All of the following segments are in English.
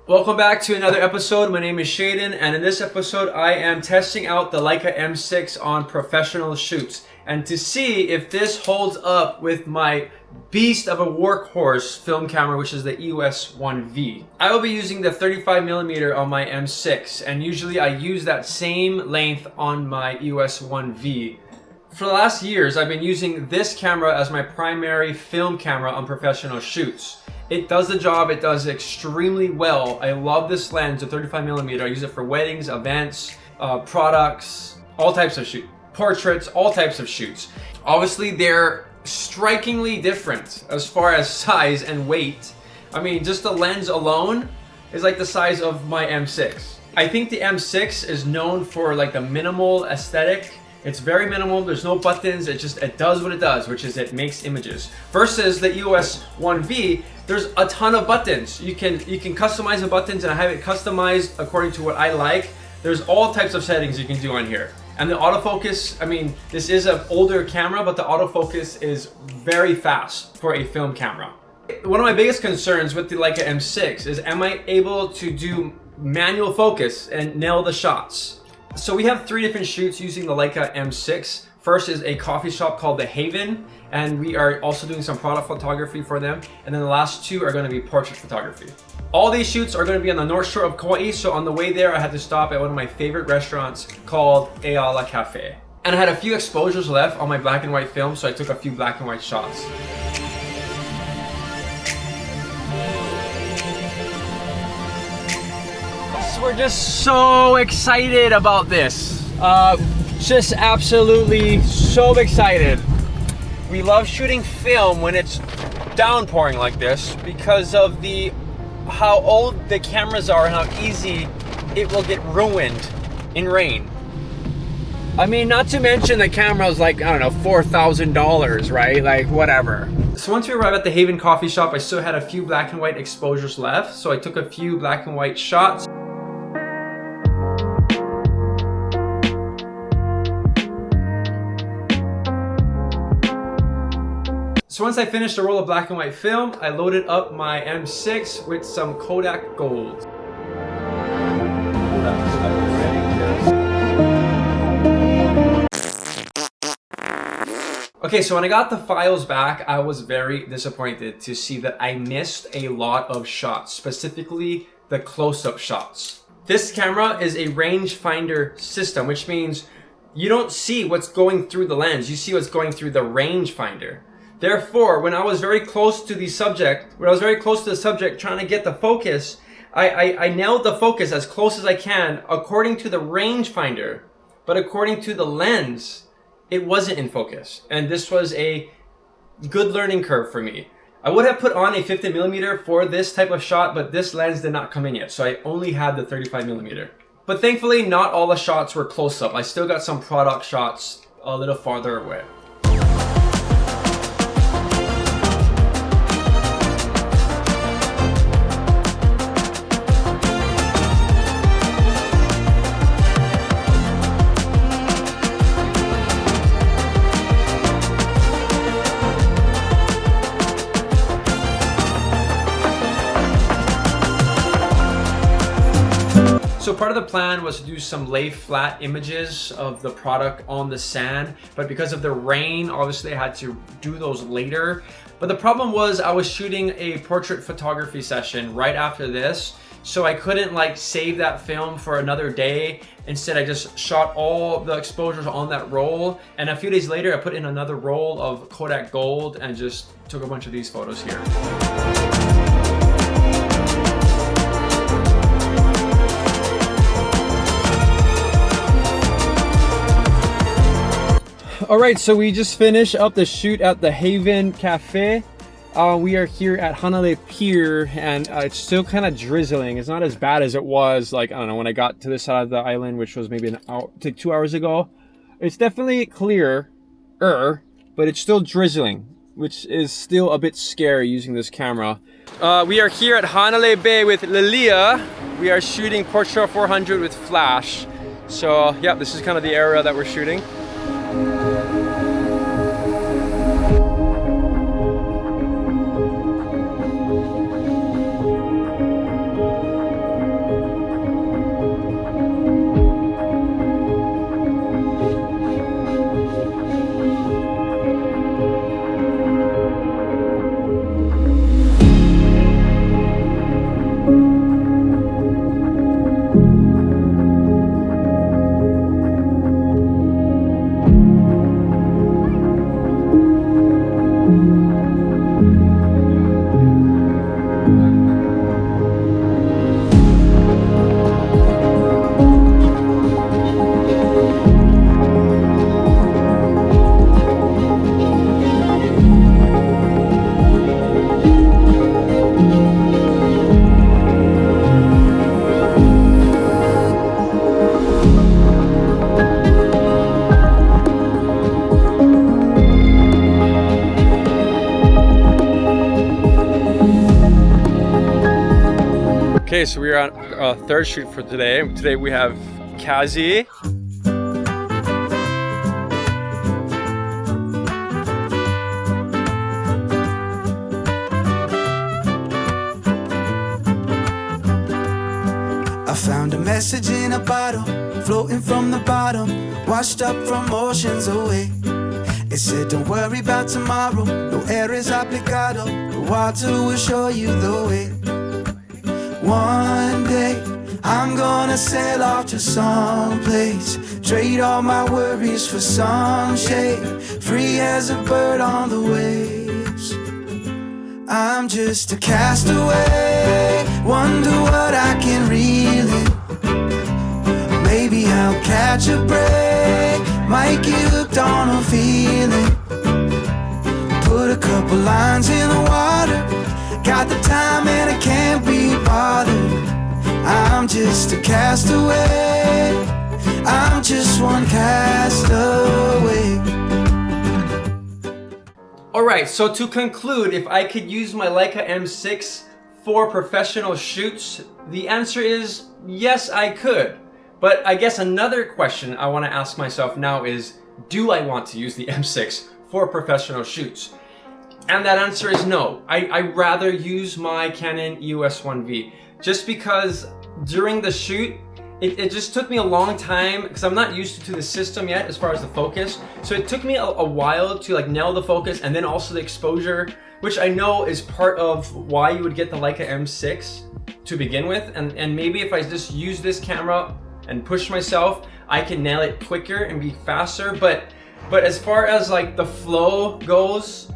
Welcome back to another episode. My name is Shaden, and in this episode I am testing out the Leica M6 on professional shoots and to see if this holds up with my beast of a workhorse film camera, which is the EOS 1V. I will be using the 35mm on my M6, and usually I use that same length on my EOS 1V. For the last years, I've been using this camera as my primary film camera on professional shoots. It does the job, it does extremely well. I love this lens, the 35mm. I use it for weddings, events, products, all types of shoots. Portraits, all types of shoots. Obviously, they're strikingly different as far as size and weight. I mean, just the lens alone is like the size of my M6. I think the M6 is known for like the minimal aesthetic. It's very minimal, there's no buttons, it does what it does, which is it makes images. Versus the EOS 1V, there's a ton of buttons. You can customize the buttons, and I have it customized according to what I like. There's all types of settings you can do on here. And the autofocus, I mean, this is an older camera, but the autofocus is very fast for a film camera. One of my biggest concerns with the Leica M6 is, am I able to do manual focus and nail the shots? So we have 3 different shoots using the Leica M6. First is a coffee shop called The Haven, and we are also doing some product photography for them. And then the last 2 are going to be portrait photography. All these shoots are going to be on the North Shore of Kauai, so on the way there I had to stop at one of my favorite restaurants called Ayala Cafe. And I had a few exposures left on my black and white film, so I took a few black and white shots. We're just so excited about this. Just absolutely so excited. We love shooting film when it's downpouring like this because of how old the cameras are and how easy it will get ruined in rain. I mean, not to mention the camera's like, I don't know, $4,000, right? Like, whatever. So once we arrived at the Haven coffee shop, I still had a few black and white exposures left, so I took a few black and white shots. So once I finished a roll of black and white film, I loaded up my M6 with some Kodak Gold. Okay, so when I got the files back, I was very disappointed to see that I missed a lot of shots, specifically the close-up shots. This camera is a rangefinder system, which means you don't see what's going through the lens, you see what's going through the rangefinder. Therefore, when I was very close to the subject, trying to get the focus, I nailed the focus as close as I can according to the rangefinder, but according to the lens, it wasn't in focus. And this was a good learning curve for me. I would have put on a 50mm for this type of shot, but this lens did not come in yet, so I only had the 35mm. But thankfully, not all the shots were close up. I still got some product shots a little farther away. So part of the plan was to do some lay flat images of the product on the sand, but because of the rain, obviously I had to do those later. But the problem was I was shooting a portrait photography session right after this, so I couldn't like save that film for another day. Instead, I just shot all the exposures on that roll, and a few days later I put in another roll of Kodak Gold and just took a bunch of these photos here. Alright, so we just finished up the shoot at the Haven Cafe. We are here at Hanalei Pier, and it's still kind of drizzling. It's not as bad as it was, like, I don't know, when I got to this side of the island, which was maybe an hour, like 2 hours ago. It's definitely clearer, but it's still drizzling, which is still a bit scary using this camera. We are here at Hanalei Bay with Lilia. We are shooting Portra 400 with flash. So yeah, this is kind of the area that we're shooting. Okay, so we are on our third shoot for today. Today we have Kazi. I found a message in a bottle, floating from the bottom, washed up from oceans away. It said, don't worry about tomorrow, no eres obligado, the water will show you the way. One day, I'm gonna sail off to someplace, trade all my worries for some shade, free as a bird on the waves. I'm just a castaway, wonder what I can reel in. Maybe I'll catch a break, might get hooked on a feeling. Put a couple lines in the water, got the time and I can't be bothered. I'm just a castaway, I'm just one castaway. Alright, so to conclude, if I could use my Leica M6 for professional shoots, the answer is yes, I could. But I guess another question I want to ask myself now is, do I want to use the M6 for professional shoots? And that answer is no. I'd rather use my Canon EOS 1V, just because during the shoot, it just took me a long time because I'm not used to the system yet as far as the focus. So it took me a while to like nail the focus and then also the exposure, which I know is part of why you would get the Leica M6 to begin with. And maybe if I just use this camera and push myself, I can nail it quicker and be faster. But as far as like the flow goes,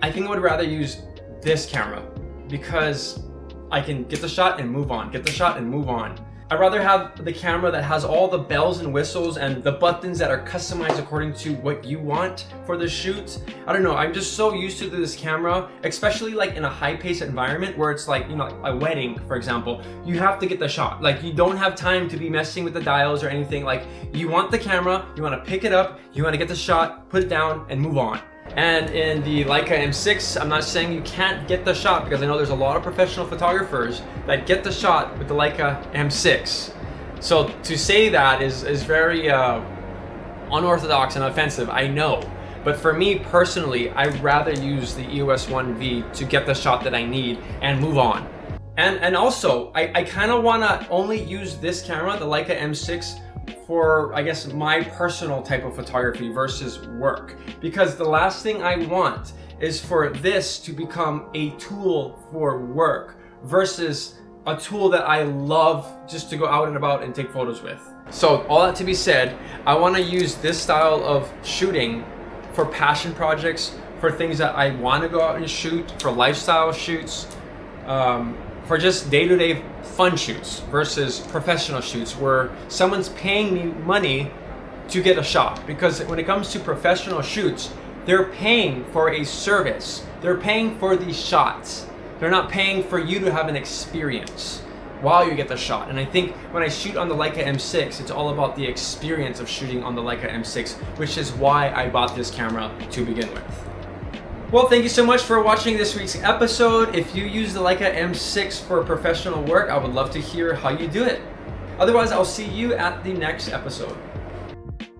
I think I would rather use this camera because I can get the shot and move on, get the shot and move on. I'd rather have the camera that has all the bells and whistles and the buttons that are customized according to what you want for the shoot. I don't know, I'm just so used to this camera, especially like in a high-paced environment where it's like, you know, a wedding, for example. You have to get the shot. Like, you don't have time to be messing with the dials or anything. Like, you want the camera, you want to pick it up, you want to get the shot, put it down, and move on. And in the Leica M6, I'm not saying you can't get the shot, because I know there's a lot of professional photographers that get the shot with the Leica M6. So to say that is very unorthodox and offensive, I know. But for me personally, I'd rather use the EOS 1V to get the shot that I need and move on. And also, I kind of want to only use this camera, the Leica M6, for, I guess, my personal type of photography versus work. Because the last thing I want is for this to become a tool for work versus a tool that I love just to go out and about and take photos with. So all that to be said, I want to use this style of shooting for passion projects, for things that I want to go out and shoot, for lifestyle shoots, for just day-to-day fun shoots versus professional shoots where someone's paying me money to get a shot. Because when it comes to professional shoots, they're paying for a service. They're paying for these shots. They're not paying for you to have an experience while you get the shot. And I think when I shoot on the Leica M6, it's all about the experience of shooting on the Leica M6, which is why I bought this camera to begin with. Well, thank you so much for watching this week's episode. If you use the Leica M6 for professional work, I would love to hear how you do it. Otherwise, I'll see you at the next episode.